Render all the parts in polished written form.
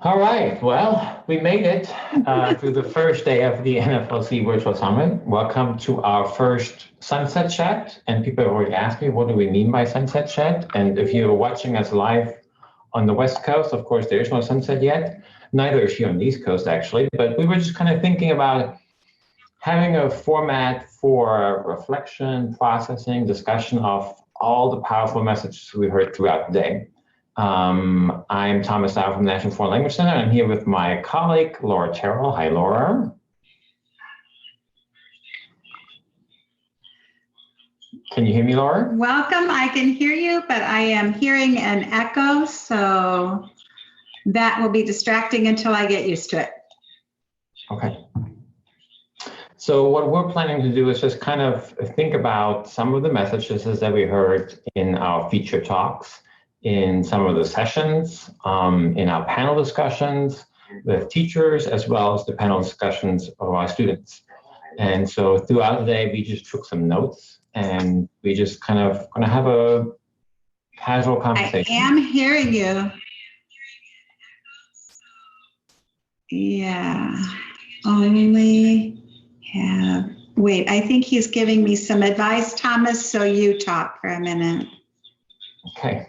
All right, well, we made it through the first day of the NFLC Virtual Summit. Welcome to our first Sunset Chat. And people have already asked me, what do we mean by Sunset Chat? And if you're watching us live on the West Coast, of course, there is no sunset yet. Neither is here on the East Coast, actually. But we were just kind of thinking about having a format for reflection, processing, discussion of all the powerful messages we heard throughout the day. I'm Thomas Dow from the National Foreign Language Center. I'm here with my colleague, Laura Terrell. Hi, Laura. Can you hear me, Laura? Welcome. I can hear you, but I am hearing an echo, so that will be distracting until I get used to it. Okay. So what we're planning to do is just kind of think about some of the messages that we heard in our feature talks, in some of the sessions, in our panel discussions with teachers, as well as the panel discussions of our students. And so throughout the day, we just took some notes and we just kind of gonna have a casual conversation. I am hearing you. Yeah, only have, wait, I think he's giving me some advice, Thomas, so you talk for a minute. Okay.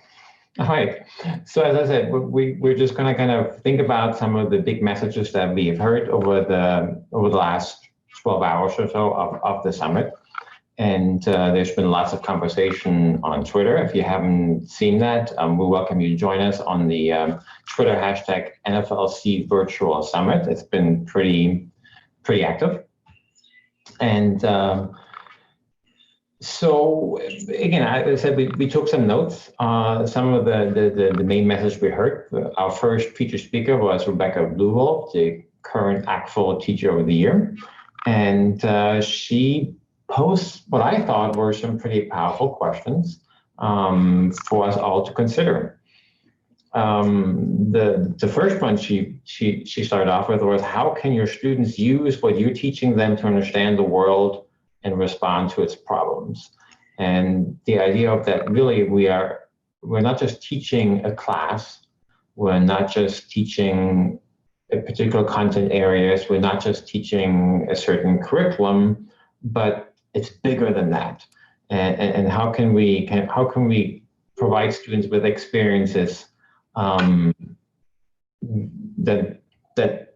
All right. So as I said, we're just going to kind of think about some of the big messages that we've heard over the last 12 hours or so of the summit. And there's been lots of conversation on Twitter. If you haven't seen that, we welcome you to join us on the Twitter hashtag NFLC Virtual Summit. It's been pretty active. And so again, as I said, we took some notes. Some of the main message we heard. Our first featured speaker was Rebecca Bluewolf, the current ACTFL Teacher of the Year. And she posed what I thought were some pretty powerful questions for us all to consider. The first one she started off with was, how can your students use what you're teaching them to understand the world and respond to its problems? And the idea of that, really, we're not just teaching a class, we're not just teaching a particular content areas, we're not just teaching a certain curriculum, but it's bigger than that. And how can we provide students with experiences that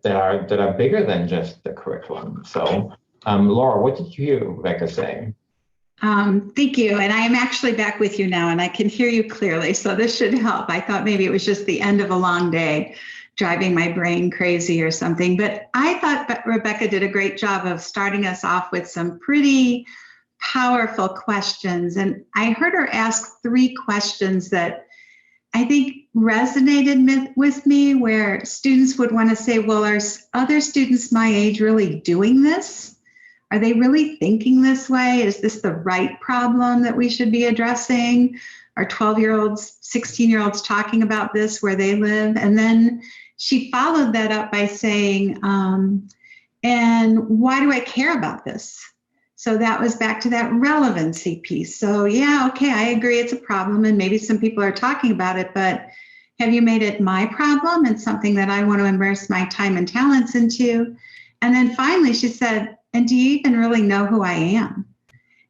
are bigger than just the curriculum? So Laura, what did you hear Rebecca say? Thank you. And I am actually back with you now and I can hear you clearly. So this should help. I thought maybe it was just the end of a long day driving my brain crazy or something. But I thought Rebecca did a great job of starting us off with some pretty powerful questions. And I heard her ask 3 questions that I think resonated with me, where students would want to say, well, are other students my age really doing this? Are they really thinking this way? Is this the right problem that we should be addressing? Are 12-year-olds, 16-year-olds talking about this where they live? And then she followed that up by saying, and why do I care about this? So that was back to that relevancy piece. So yeah, okay, I agree it's a problem and maybe some people are talking about it, but have you made it my problem and something that I want to immerse my time and talents into? And then finally she said, and do you even really know who I am?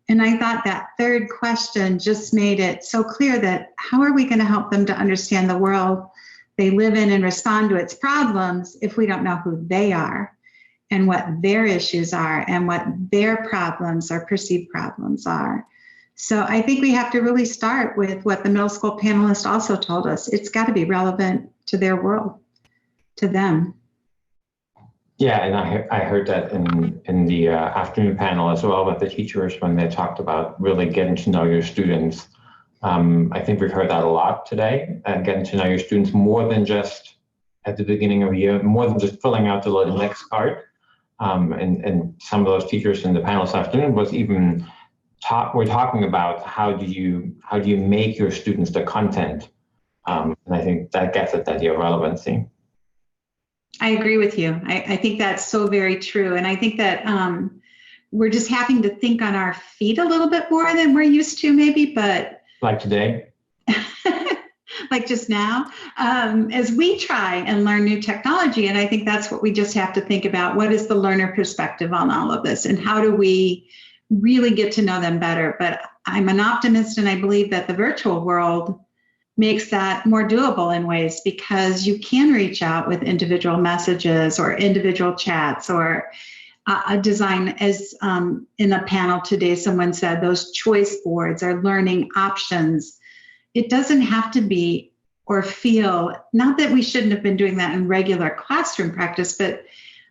And I thought that third question just made it so clear that how are we going to help them to understand the world they live in and respond to its problems if we don't know who they are and what their issues are and what their problems or perceived problems are? So I think we have to really start with what the middle school panelist also told us. It's got to be relevant to their world, to them. Yeah, and I heard that in the afternoon panel as well with the teachers when they talked about really getting to know your students. I think we've heard that a lot today, getting to know your students more than just at the beginning of the year, more than just filling out the little next card. And some of those teachers in the panel this afternoon was even we're talking about how do you make your students the content, and I think that gets at that relevancy. I agree with you. I think that's so very true. And I think that we're just having to think on our feet a little bit more than we're used to maybe, but. Like today? like just now, as we try and learn new technology. And I think that's what we just have to think about. What is the learner perspective on all of this? And how do we really get to know them better? But I'm an optimist, and I believe that the virtual world makes that more doable in ways, because you can reach out with individual messages or individual chats or a design, as in a panel today, someone said those choice boards are learning options. It doesn't have to be or feel, not that we shouldn't have been doing that in regular classroom practice, but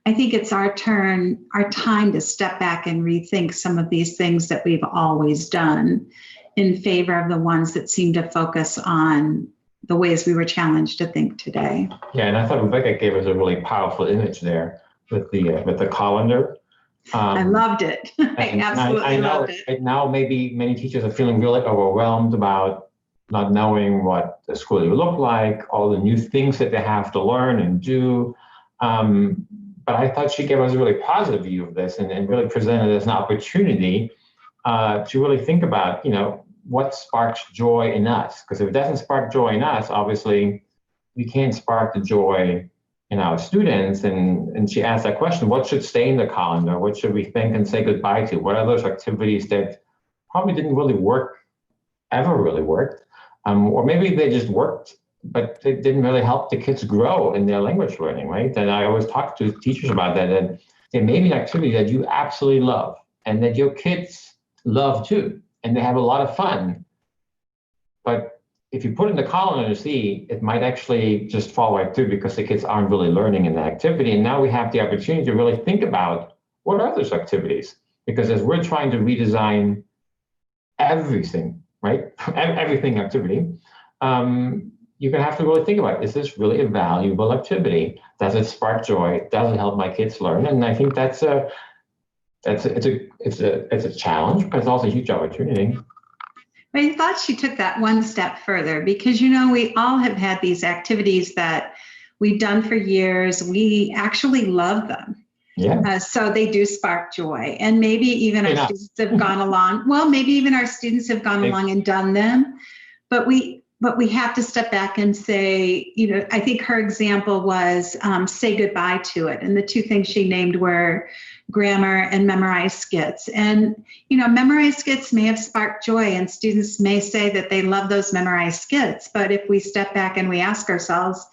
I think it's our turn, our time to step back and rethink some of these things that we've always done in favor of the ones that seem to focus on the ways we were challenged to think today. Yeah, and I thought Rebecca gave us a really powerful image there with the colander. I loved it. I absolutely loved it. Right now, maybe many teachers are feeling really overwhelmed about not knowing what the school will look like, all the new things that they have to learn and do. But I thought she gave us a really positive view of this and really presented it as an opportunity to really think about, what sparks joy in us. Because if it doesn't spark joy in us, obviously we can't spark the joy in our students. And she asked that question: what should stay in the calendar? What should we think and say goodbye to? What are those activities that probably didn't really work, ever really worked? Or maybe they just worked, but it didn't really help the kids grow in their language learning, right? And I always talk to teachers about that, and there may be an activity that you absolutely love and that your kids love too, and they have a lot of fun. But if you put it in the calendar to see, it might actually just fall right through because the kids aren't really learning in that activity. And now we have the opportunity to really think about what are those activities? Because as we're trying to redesign everything, right? Everything activity, you're going to have to really think about, is this really a valuable activity? Does it spark joy? Does it help my kids learn? And I think it's a challenge, but it's also a huge opportunity. I thought she took that one step further, because, we all have had these activities that we've done for years. We actually love them. Yeah. So they do spark joy. And maybe even our students have gone along. Well, maybe even our students have gone along and done them. But we have to step back and say, I think her example was say goodbye to it. And the two things she named were grammar and memorized skits. And, memorized skits may have sparked joy, and students may say that they love those memorized skits. But if we step back and we ask ourselves,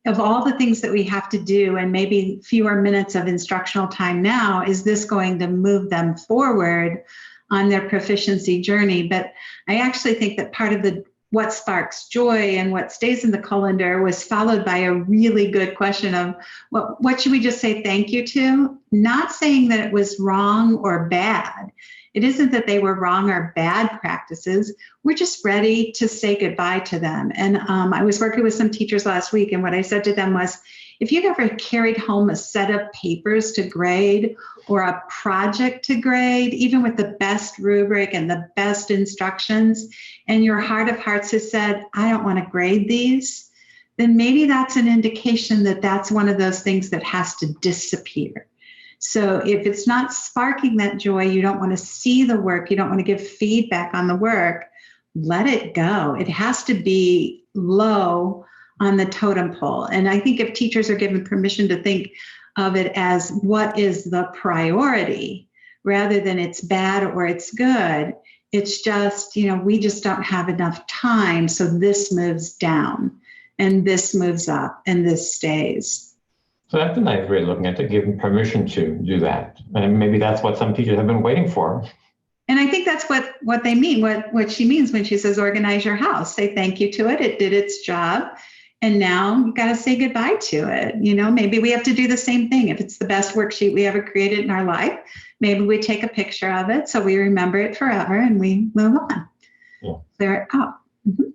of all the things that we have to do and maybe fewer minutes of instructional time now, is this going to move them forward on their proficiency journey? But I actually think that part of what sparks joy and what stays in the colander was followed by a really good question of what should we just say thank you to? Not saying that it was wrong or bad. It isn't that they were wrong or bad practices. We're just ready to say goodbye to them. And I was working with some teachers last week, and what I said to them was, if you've ever carried home a set of papers to grade or a project to grade, even with the best rubric and the best instructions, and your heart of hearts has said, I don't want to grade these, then maybe that's an indication that that's one of those things that has to disappear. So if it's not sparking that joy, you don't want to see the work, you don't want to give feedback on the work, let it go. It has to be low on the totem pole. And I think if teachers are given permission to think of it as what is the priority, rather than it's bad or it's good, it's just, we just don't have enough time. So this moves down and this moves up and this stays. So that's a nice way of looking at it, giving permission to do that. And maybe that's what some teachers have been waiting for. And I think that's what they mean, what she means when she says organize your house. Say thank you to it. It did its job. And now you got to say goodbye to it. Maybe we have to do the same thing. If it's the best worksheet we ever created in our life, maybe we take a picture of it so we remember it forever and we move on. Yeah. Clear it out. Mm-hmm.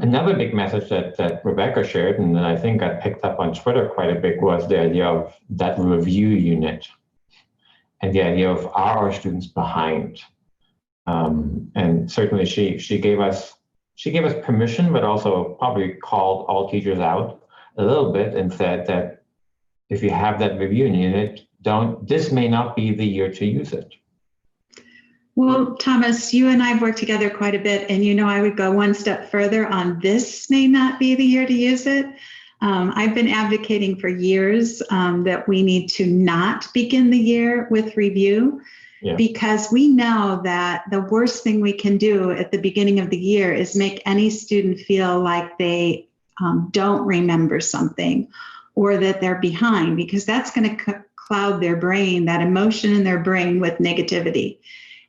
Another big message that Rebecca shared, and that I think got picked up on Twitter quite a bit, was the idea of that review unit and the idea of are our students behind? And certainly she gave us permission, but also probably called all teachers out a little bit and said that if you have that review unit, this may not be the year to use it. Well, Thomas, you and I have worked together quite a bit, and I would go one step further on this may not be the year to use it. I've been advocating for years that we need to not begin the year with review, because we know that the worst thing we can do at the beginning of the year is make any student feel like they don't remember something or that they're behind, because that's going to cloud their brain, that emotion in their brain, with negativity.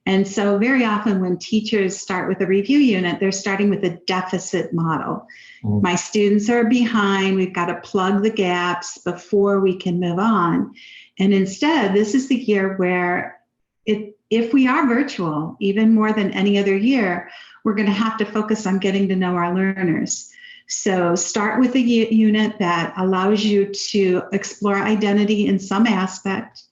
And so very often when teachers start with a review unit, they're starting with a deficit model. My students are behind. We've got to plug the gaps before we can move on. And instead, this is the year where if we are virtual, even more than any other year, we're going to have to focus on getting to know our learners. So start with a unit that allows you to explore identity in some aspect,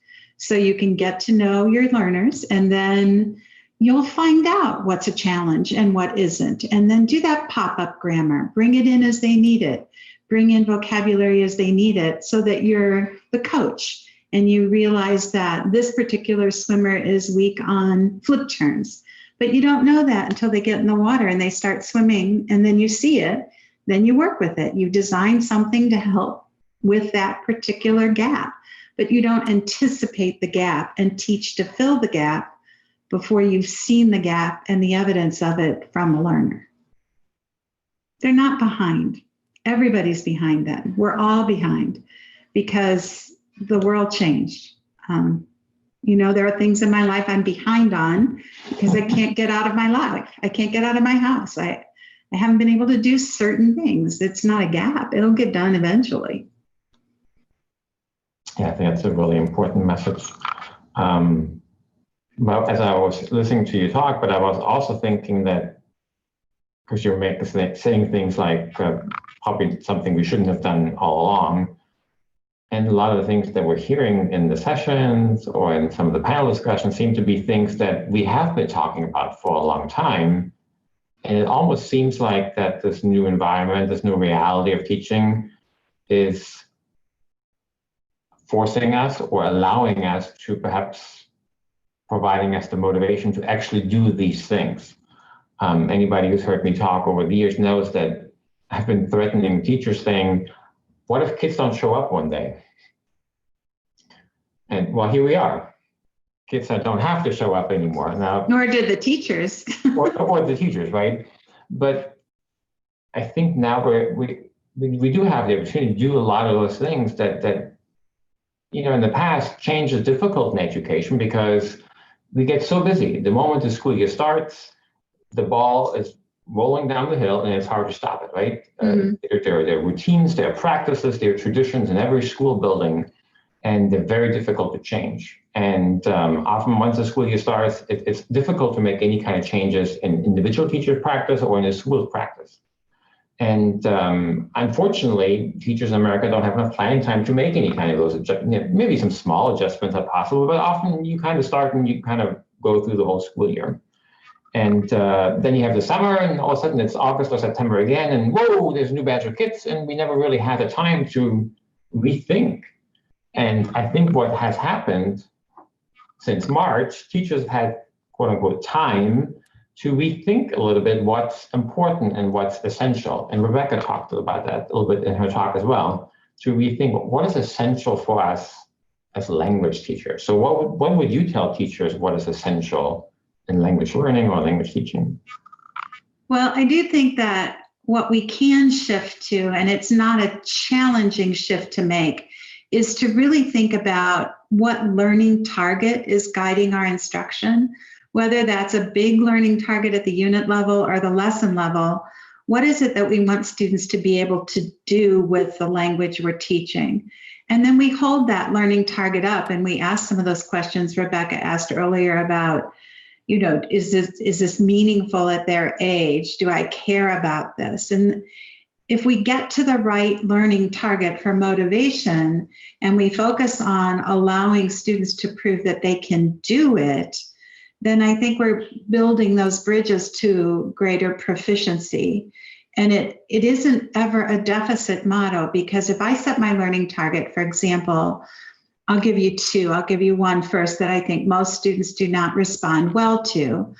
so you can get to know your learners, and then you'll find out what's a challenge and what isn't. And then do that pop-up grammar. Bring it in as they need it. Bring in vocabulary as they need it, so that you're the coach and you realize that this particular swimmer is weak on flip turns. But you don't know that until they get in the water and they start swimming, and then you see it. Then you work with it. You design something to help with that particular gap. But you don't anticipate the gap and teach to fill the gap before you've seen the gap and the evidence of it from a learner. They're not behind. Everybody's behind them. We're all behind because the world changed. There are things in my life I'm behind on because I can't get out of my life. I can't get out of my house. I haven't been able to do certain things. It's not a gap. It'll get done eventually. Yeah, I think that's a really important message. Well, as I was listening to you talk, but I was also thinking that, because you're saying things like probably something we shouldn't have done all along, and a lot of the things that we're hearing in the sessions or in some of the panel discussions seem to be things that we have been talking about for a long time. And it almost seems like that this new environment, this new reality of teaching is forcing us or allowing us to, perhaps providing us the motivation to actually do these things. Anybody who's heard me talk over the years knows that I've been threatening teachers, saying, what if kids don't show up one day? And well, here we are. Kids that don't have to show up anymore now. Nor did the teachers. or the teachers, right? But I think now we do have the opportunity to do a lot of those things that in the past, change is difficult in education because we get so busy. The moment the school year starts, the ball is rolling down the hill and it's hard to stop it, right? There are routines, there are practices, there are traditions in every school building, and they're very difficult to change. And often once the school year starts, it's difficult to make any kind of changes in individual teacher practice or in the school's practice. And unfortunately, teachers in America don't have enough planning time to make any kind of those adjustments. Maybe some small adjustments are possible, but often you kind of start and you kind of go through the whole school year. And then you have the summer, and all of a sudden it's August or September again, and whoa, there's a new batch of kids, and we never really had the time to rethink. And I think what has happened since March, teachers have had, quote unquote, time to rethink a little bit what's important and what's essential. And Rebecca talked about that a little bit in her talk as well, to rethink what is essential for us as language teachers. So what would you tell teachers what is essential in language learning or language teaching? Well, I do think that what we can shift to, and it's not a challenging shift to make, is to really think about what learning target is guiding our instruction. Whether that's a big learning target at the unit level or the lesson level, what is it that we want students to be able to do with the language we're teaching? And then we hold that learning target up and we ask some of those questions Rebecca asked earlier about, is this meaningful at their age? Do I care about this? And if we get to the right learning target for motivation and we focus on allowing students to prove that they can do it, then I think we're building those bridges to greater proficiency. And it isn't ever a deficit model, because if I set my learning target, for example, I'll give you two. I'll give you one first that I think most students do not respond well to.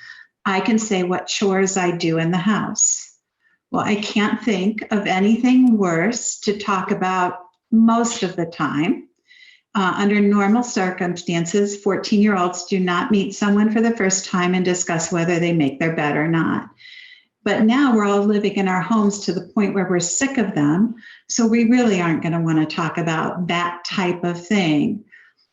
I can say what chores I do in the house. Well, I can't think of anything worse to talk about most of the time. Under normal circumstances, 14-year-olds do not meet someone for the first time and discuss whether they make their bed or not. But now we're all living in our homes to the point where we're sick of them. So we really aren't going to want to talk about that type of thing.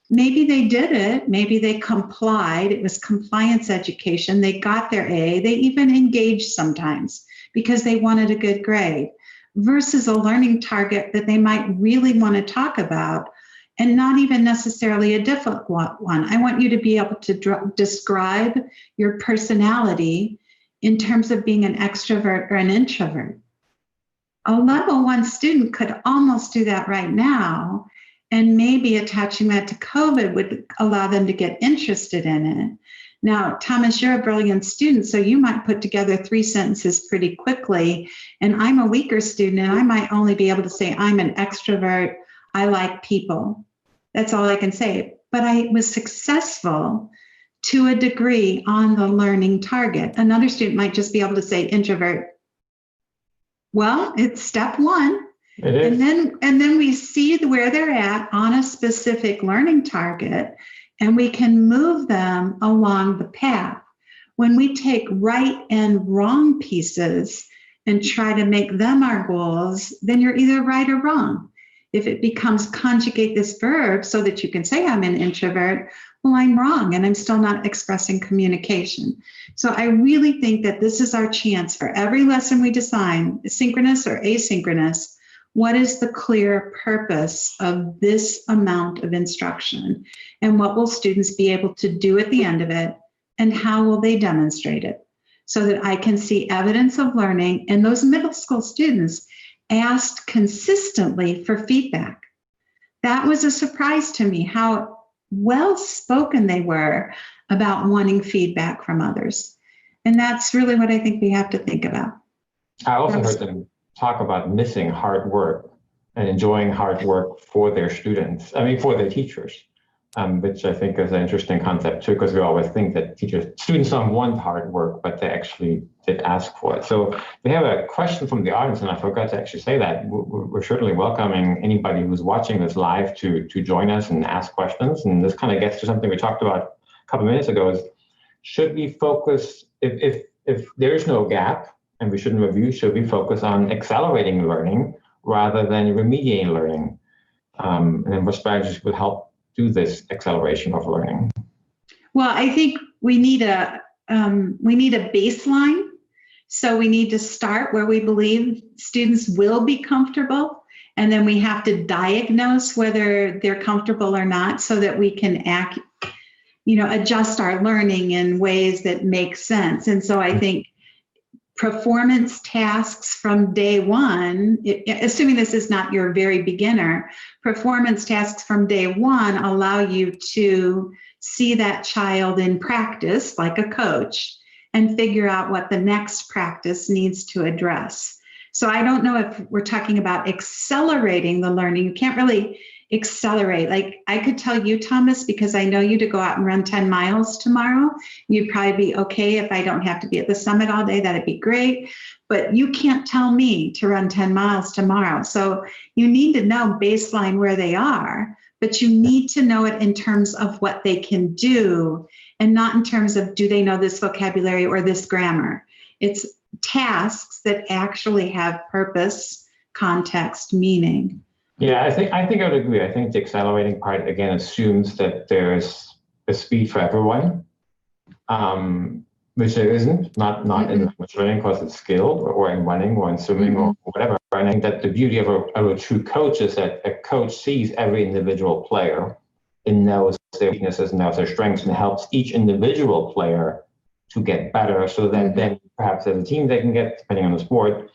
Maybe they did it. Maybe they complied. It was compliance education. They got their A. They even engaged sometimes because they wanted a good grade, versus a learning target that they might really want to talk about, and not even necessarily a difficult one. I want you to be able to describe your personality in terms of being an extrovert or an introvert. A level 1 student could almost do that right now, and maybe attaching that to COVID would allow them to get interested in it. Now, Thomas, you're a brilliant student, so you might put together 3 sentences pretty quickly, and I'm a weaker student, and I might only be able to say, I'm an extrovert, I like people. That's all I can say. But I was successful to a degree on the learning target. Another student might just be able to say introvert. Well, it's step 1. It is. And then we see where they're at on a specific learning target, and we can move them along the path. When we take right and wrong pieces and try to make them our goals, then you're either right or wrong. If it becomes conjugate this verb so that you can say I'm an introvert, well, I'm wrong and I'm still not expressing communication. So I really think that this is our chance for every lesson we design, synchronous or asynchronous. What is the clear purpose of this amount of instruction? And what will students be able to do at the end of it? And how will they demonstrate it? So that I can see evidence of learning, and those middle school students asked consistently for feedback. That was a surprise to me, how well spoken they were about wanting feedback from others. And that's really what I think we have to think about. I also heard them talk about missing hard work and enjoying hard work for their students, for their teachers, which I think is an interesting concept too, because we always think that students don't want hard work, but they actually did ask for it. So we have a question from the audience, and I forgot to actually say that. We're certainly welcoming anybody who's watching this live to join us and ask questions. And this kind of gets to something we talked about a couple of minutes ago, is should we focus, if there is no gap, and we shouldn't review, should we focus on accelerating learning rather than remediating learning? And then what strategies would help do this acceleration of learning? Well, I think we need a baseline. So we need to start where we believe students will be comfortable, and then we have to diagnose whether they're comfortable or not, so that we can adjust our learning in ways that make sense. And so I think performance tasks from day one, assuming this is not your very beginner, performance tasks from day one allow you to see that child in practice like a coach and figure out what the next practice needs to address. So I don't know if we're talking about accelerating the learning. You can't really accelerate. Like I could tell you, Thomas, because I know you, to go out and run 10 miles tomorrow. You'd probably be okay if I don't have to be at the summit all day. That'd be great. But you can't tell me to run 10 miles tomorrow. So you need to know baseline where they are, but you need to know it in terms of what they can do, and not in terms of do they know this vocabulary or this grammar. It's tasks that actually have purpose, context, meaning. Yeah, I think I would agree. I think the accelerating part, again, assumes that there's a speed for everyone, which there isn't, not in language learning, because it's skilled, or in running or in swimming or whatever. And I think that the beauty of a true coach is that a coach sees every individual player and knows their weaknesses and knows their strengths, and helps each individual player to get better, so that then perhaps as a team they can get, depending on the sport.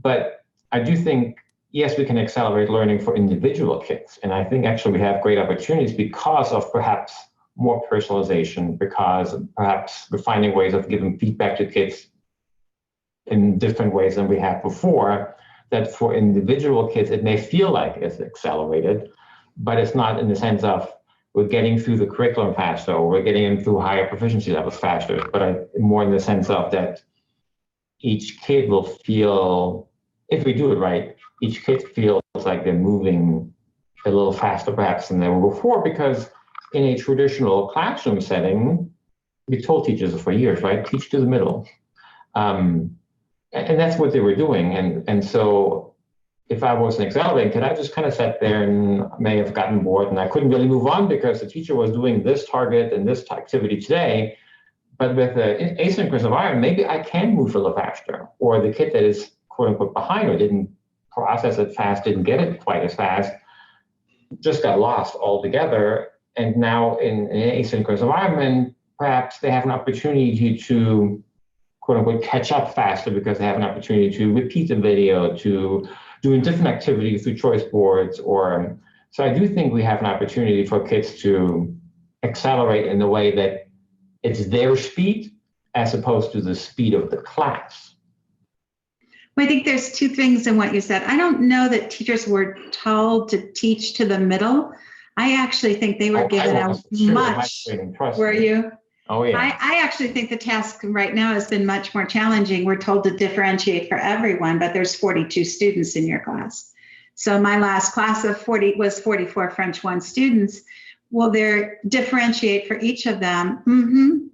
But I do think, yes, we can accelerate learning for individual kids. And I think actually we have great opportunities because of perhaps more personalization, because perhaps we're finding ways of giving feedback to kids in different ways than we have before, that for individual kids, it may feel like it's accelerated. but it's not in the sense of we're getting through the curriculum faster or we're getting them through higher proficiency levels faster, but more in the sense of that each kid will feel, if we do it right, each kid feels like they're moving a little faster perhaps than they were before, because in a traditional classroom setting, we told teachers for years, right, teach to the middle. And that's what they were doing. And so if I was an accelerating kid, I just kind of sat there and may have gotten bored and I couldn't really move on because the teacher was doing this target and this activity today. But with an asynchronous environment, maybe I can move a little faster. Or the kid that is quote unquote behind or didn't process it fast, didn't get it quite as fast, just got lost altogether. And now in an asynchronous environment, perhaps they have an opportunity to quote unquote catch up faster because they have an opportunity to repeat the video, to do different activities through choice boards. Or so I do think we have an opportunity for kids to accelerate in the way that it's their speed as opposed to the speed of the class. Well, I think there's two things in what you said. I don't know that teachers were told to teach to the middle. I actually think they were given a much, were you? Oh, yeah. I actually think the task right now has been much more challenging. We're told to differentiate for everyone, but there's 42 students in your class. So my last class of 40 was 44 French 1 students. Will there differentiate for each of them?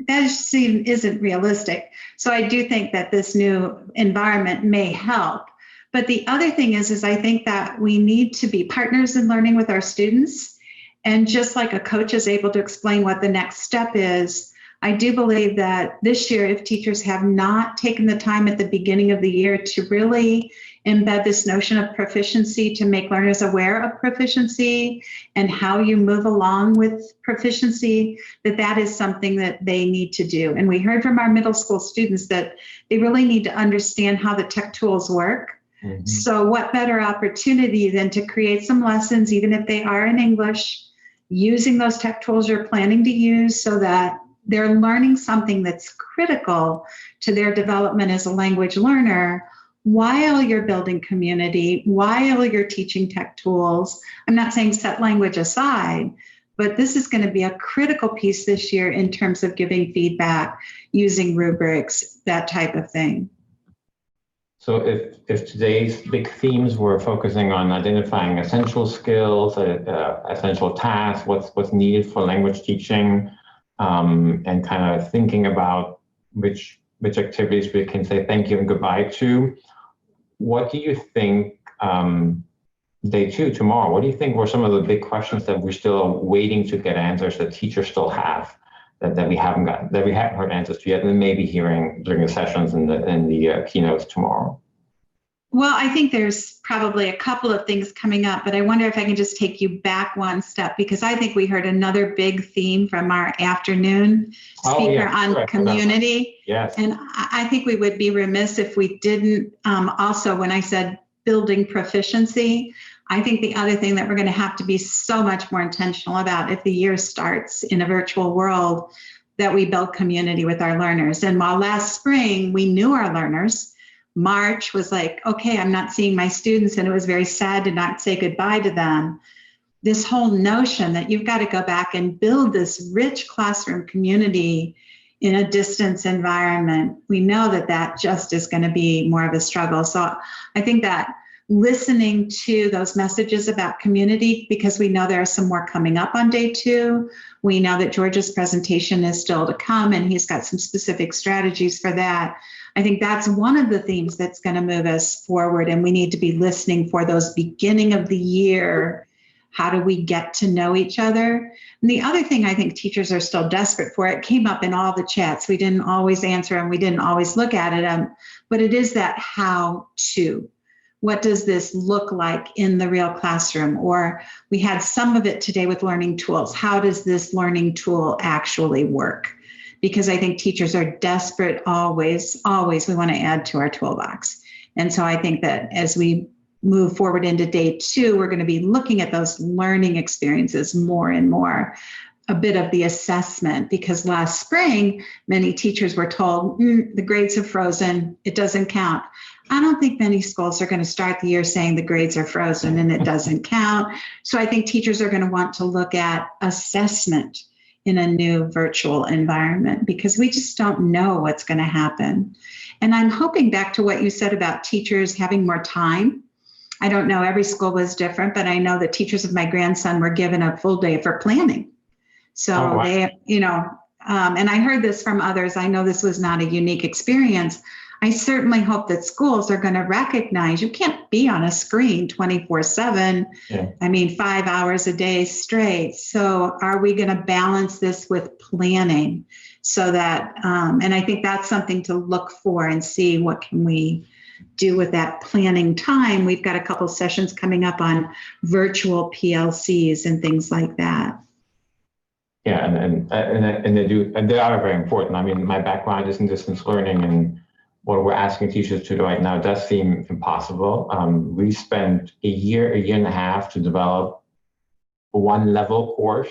That isn't realistic. So I do think that this new environment may help. But the other thing is I think that we need to be partners in learning with our students. And just like a coach is able to explain what the next step is, I do believe that this year, if teachers have not taken the time at the beginning of the year to really embed this notion of proficiency, to make learners aware of proficiency and how you move along with proficiency, that is something that they need to do. And we heard from our middle school students that they really need to understand how the tech tools work. Mm-hmm. So what better opportunity than to create some lessons, even if they are in English, using those tech tools you're planning to use so that they're learning something that's critical to their development as a language learner while you're building community, while you're teaching tech tools. I'm not saying set language aside, but this is going to be a critical piece this year in terms of giving feedback, using rubrics, that type of thing. So if today's big themes were focusing on identifying essential skills, essential tasks, what's needed for language teaching, and kind of thinking about which activities we can say thank you and goodbye to, what do you think day 2 tomorrow? What do you think were some of the big questions that we're still waiting to get answers that teachers still have that we haven't gotten, that we haven't heard answers to yet, and maybe hearing during the sessions and the keynotes tomorrow? Well, I think there's probably a couple of things coming up, but I wonder if I can just take you back one step, because I think we heard another big theme from our afternoon speaker on community. Yes. And I think we would be remiss if we didn't also, when I said building proficiency, I think the other thing that we're going to have to be so much more intentional about if the year starts in a virtual world, that we build community with our learners. And while last spring we knew our learners, March was like, okay, I'm not seeing my students, and it was very sad to not say goodbye to them. This whole notion that you've got to go back and build this rich classroom community in a distance environment, we know that just is going to be more of a struggle. So I think that listening to those messages about community, because we know there are some more coming up on day 2. We know that George's presentation is still to come, and he's got some specific strategies for that. I think that's one of the themes that's going to move us forward, and we need to be listening for those beginning of the year. How do we get to know each other? And the other thing I think teachers are still desperate for, it came up in all the chats. We didn't always answer them. We didn't always look at it, but it is that how to. What does this look like in the real classroom? Or we had some of it today with learning tools. How does this learning tool actually work? Because I think teachers are desperate always, we want to add to our toolbox. And so I think that as we move forward into day 2, we're going to be looking at those learning experiences more and more, a bit of the assessment, because last spring, many teachers were told, the grades have frozen, it doesn't count. I don't think many schools are going to start the year saying the grades are frozen and it doesn't count. So I think teachers are going to want to look at assessment in a new virtual environment because we just don't know what's going to happen. And I'm hoping back to what you said about teachers having more time. I don't know, every school was different, but I know the teachers of my grandson were given a full day for planning. So they, and I heard this from others. I know this was not a unique experience. I certainly hope that schools are going to recognize you can't be on a screen 24/7. Yeah. I mean, 5 hours a day straight. So are we going to balance this with planning so that, and I think that's something to look for and see what can we do with that planning time. We've got a couple sessions coming up on virtual PLCs and things like that. Yeah, and they are very important. I mean, my background is in distance learning, and what we're asking teachers to do right now does seem impossible. We spent a year and a half to develop a one-level course,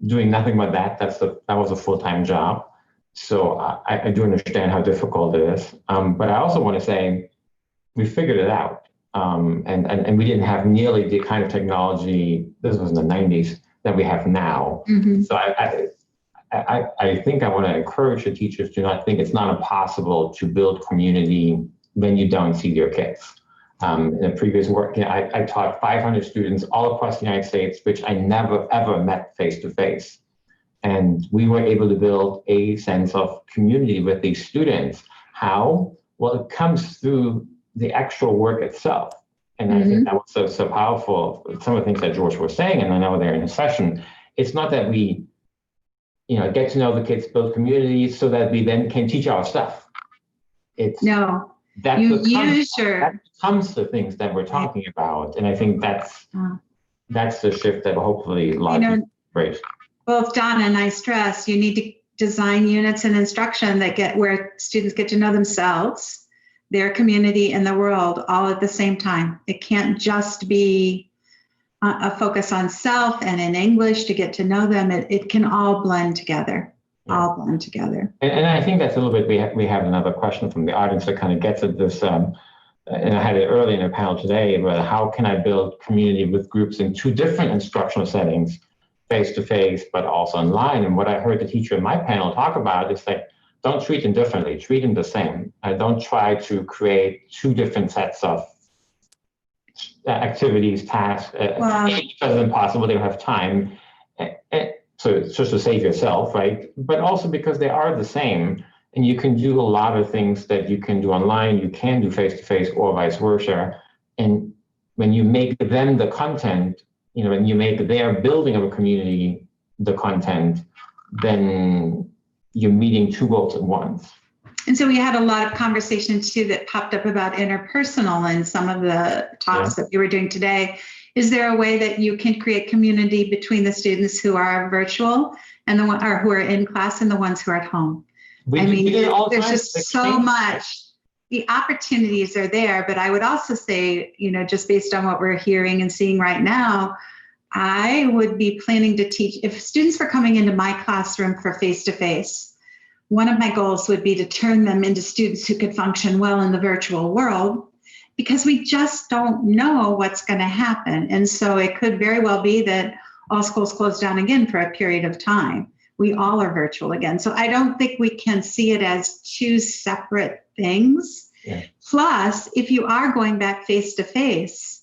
doing nothing but that. That was a full-time job. So I do understand how difficult it is. But I also want to say we figured it out, and we didn't have nearly the kind of technology. This was in the 90s. That we have now. Mm-hmm. So I think I want to encourage the teachers to not think it's not impossible to build community when you don't see your kids. In a previous work, I taught 500 students all across the United States, which I never ever met face to face. And we were able to build a sense of community with these students. How? Well, it comes through the actual work itself. And I think that was so powerful. Some of the things that George was saying, and I know they're in a session, it's not that we, get to know the kids, build communities so that we then can teach our stuff. It's that becomes the things that we're talking about. And I think that's the shift that hopefully a lot of people embrace. Both Donna and I stress you need to design units and instruction that where students get to know themselves, their community, and the world all at the same time. It can't just be a focus on self and in English to get to know them. It can all blend together, And I think that's a little bit, we have another question from the audience that kind of gets at this, and I had it early in a panel today, but how can I build community with groups in two different instructional settings, face-to-face, but also online? And what I heard the teacher in my panel talk about is like, don't treat them differently, treat them the same. Don't try to create two different sets of activities, tasks. Because it's impossible, they don't have time. So it's just to save yourself, right? But also because they are the same, and you can do a lot of things that you can do online, you can do face-to-face or vice versa. And when you make them the content, when you make their building of a community the content, then you're meeting two goals at once. And so we had a lot of conversations too that popped up about interpersonal in some of the talks that we were doing today. Is there a way that you can create community between the students who are virtual and who are in class and the ones who are at home? There's just so much. The opportunities are there, but I would also say, just based on what we're hearing and seeing right now, I would be planning to teach, if students were coming into my classroom for face-to-face, one of my goals would be to turn them into students who could function well in the virtual world, because we just don't know what's going to happen. And so it could very well be that all schools close down again for a period of time. We all are virtual again. So I don't think we can see it as two separate things. Yeah. Plus, if you are going back face-to-face,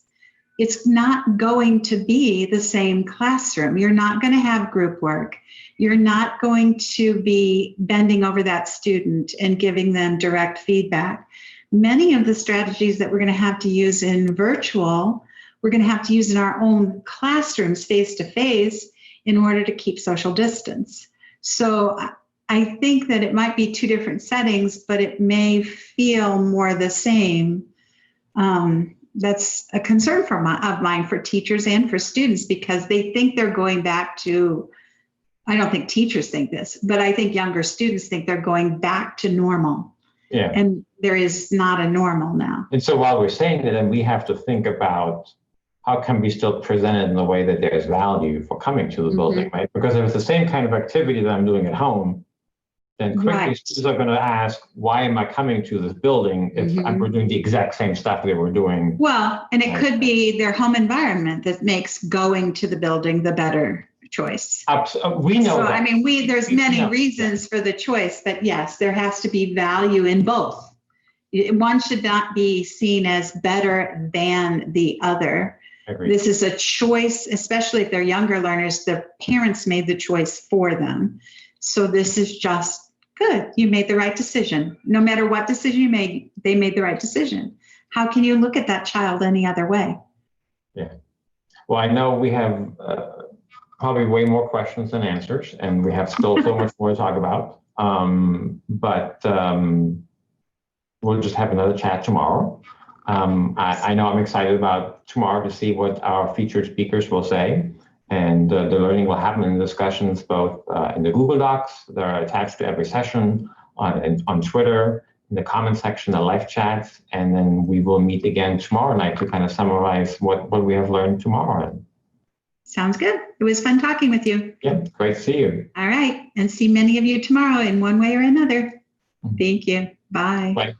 it's not going to be the same classroom. You're not going to have group work. You're not going to be bending over that student and giving them direct feedback. Many of the strategies that we're going to have to use in virtual, we're going to have to use in our own classrooms face-to-face in order to keep social distance. So I think that it might be two different settings, but it may feel more the same. That's a concern of mine for teachers and for students, because they think they're going back to, I don't think teachers think this, but I think younger students think they're going back to normal. Yeah. And there is not a normal now. And so while we're saying that, then we have to think about how can we still present it in a way that there's value for coming to the building, right? Because if it's the same kind of activity that I'm doing at home, then quickly Right. students are going to ask, why am I coming to this building if we're doing the exact same stuff they were doing? Well, and it could be their home environment that makes going to the building the better choice. We know So, that. I mean, there's We many know, reasons for the choice, but yes, there has to be value in both. One should not be seen as better than the other. Agreed. This is a choice, especially if they're younger learners, the parents made the choice for them. So this is just good. You made the right decision. No matter what decision you made, they made the right decision. How can you look at that child any other way? Yeah. Well, I know we have probably way more questions than answers, and we have still so much more to talk about. But we'll just have another chat tomorrow. I know I'm excited about tomorrow to see what our featured speakers will say. And the learning will happen in discussions both in the Google Docs that are attached to every session, on Twitter, in the comment section, the live chats, and then we will meet again tomorrow night to kind of summarize what we have learned tomorrow. Sounds good. It was fun talking with you. Yeah, great to see you. All right. And see many of you tomorrow in one way or another. Thank you. Bye. Bye.